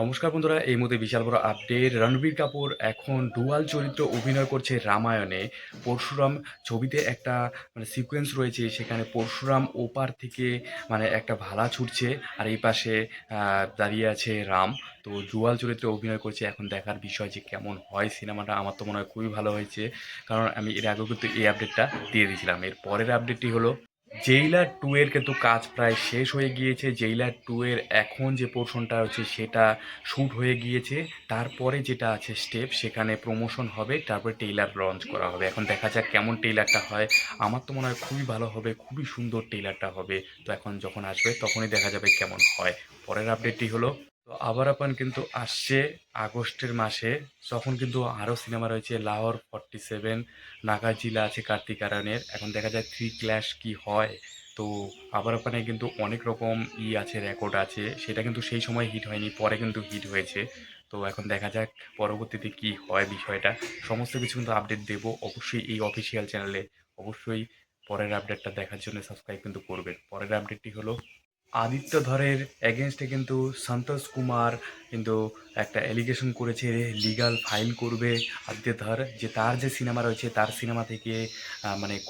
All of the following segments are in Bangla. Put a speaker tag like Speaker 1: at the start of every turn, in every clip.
Speaker 1: নমস্কার বন্ধুরা, এই মুহূর্তে বিশাল বড় আপডেট। রণবীর কাপুর এখন ডুয়াল চরিত্র অভিনয় করছে রামায়ণে। পরশুরাম ছবিতে একটা সিকোয়েন্স রয়েছে, সেখানে পরশুরাম ওপার থেকে একটা ভালা ছুটছে, আর এই পাশে দাঁড়িয়ে আছে রাম। তো ডুয়াল চরিত্রে অভিনয় করছে। এখন দেখার বিষয় যে কেমন হয় সিনেমাটা। আমার তো মনে হয় খুবই ভালো হয়েছে, কারণ আমি এর আগেও কিন্তু এই আপডেটটা দিয়ে দিয়েছিলাম। এর পরের আপডেটটি হলো জেইলার টু এর কিন্তু কাজ প্রায় শেষ হয়ে গিয়েছে। জেইলার টু এর এখন যে পোর্শনটা হচ্ছে সেটা শ্যুট হয়ে গিয়েছে। তারপরে যেটা আছে স্টেপ, সেখানে প্রমোশন হবে, তারপরে ট্রেইলার লঞ্চ করা হবে। এখন দেখা যাক কেমন ট্রেইলারটা হয়। আমার তো মনে হয় খুবই ভালো হবে, খুবই সুন্দর ট্রেইলারটা হবে। তো এখন যখন আসবে তখনই দেখা যাবে কেমন হয়। পরের আপডেটটি হলো, তো আবার আপন কিন্তু আসছে আগস্টের মাসে, তখন কিন্তু আরও সিনেমা রয়েছে। লাহোর 47, নাগাজিলা আছে কার্তিক আরয়ানের। এখন দেখা যায় থ্রি ক্ল্যাশ কি হয়। তো আবার ওখানে কিন্তু অনেক রকম আছে, রেকর্ড আছে। সেটা কিন্তু সেই সময় হিট হয়নি, পরে কিন্তু হিট হয়েছে। তো এখন দেখা যাক পরবর্তীতে কি হয় বিষয়টা। সমস্ত কিছু কিন্তু আপডেট দেবো অবশ্যই এই অফিসিয়াল চ্যানেলে। অবশ্যই পরের আপডেটটা দেখার জন্য সাবস্ক্রাইব কিন্তু করবেন। পরের আপডেটটি হলো, আদিত্য ধরের এগেনস্টে কিন্তু সন্তোষ কুমার কিন্তু একটা অ্যালিগেশন করেছে, লিগাল ফাইল করবে আদিত্য ধর, যে তার যে সিনেমা রয়েছে তার সিনেমা থেকে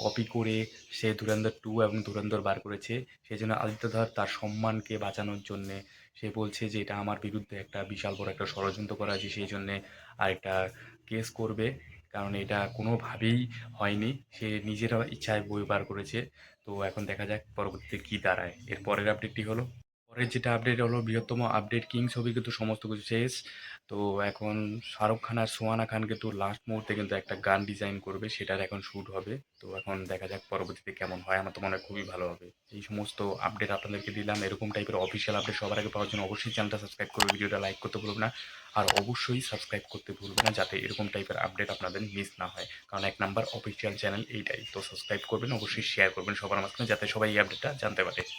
Speaker 1: কপি করে সে ধুরন্ধর টু এবং ধুরন্ধর বার করেছে। সেই জন্য আদিত্য ধর তার সম্মানকে বাঁচানোর জন্যে সে বলছে যে এটা আমার বিরুদ্ধে একটা বিশাল বড় একটা ষড়যন্ত্র করা হয়েছে, সেই জন্যে আরেকটা কেস করবে। কারণ এটা কোনোভাবেই হয়নি, সে নিজের ইচ্ছায় বই বার করেছে। তো এখন দেখা যাক পরবর্তীতে কী দাঁড়ায়। এর পরের আপডেটটি হলো, পরের যেটা আপডেট হলো বৃহত্তম আপডেট, কিং ছবি কিন্তু সমস্ত কিছু শেষ। তো এখন শাহরুখ খান আর সোহানা খান কিন্তু লাস্ট মুহূর্তে কিন্তু একটা গান ডিজাইন করবে, সেটার এখন শ্যুট হবে। তো এখন দেখা যাক পরবর্তীতে কেমন হয়। আমার তো মনে হয় খুবই ভালো হবে। এই সমস্ত আপডেট আপনাদেরকে দিলাম। এরকম টাইপের অফিসিয়াল আপডেট সবার আগে পাওয়ার জন্য অবশ্যই চ্যানেলটা সাবস্ক্রাইব করবে, ভিডিওটা লাইক করতে ভুলবে না। আর অবশ্যই সাবস্ক্রাইব করতে ভুলবে না, যাতে এরকম টাইপের আপডেট আপনাদের মিস না হয়। কারণ এক নাম্বার অফিসিয়াল চ্যানেল এইটাই। তো সাবস্ক্রাইব করবেন, অবশ্যই শেয়ার করবেন সবার মাঝখানে, যাতে সবাই এই আপডেটটা জানতে পারে।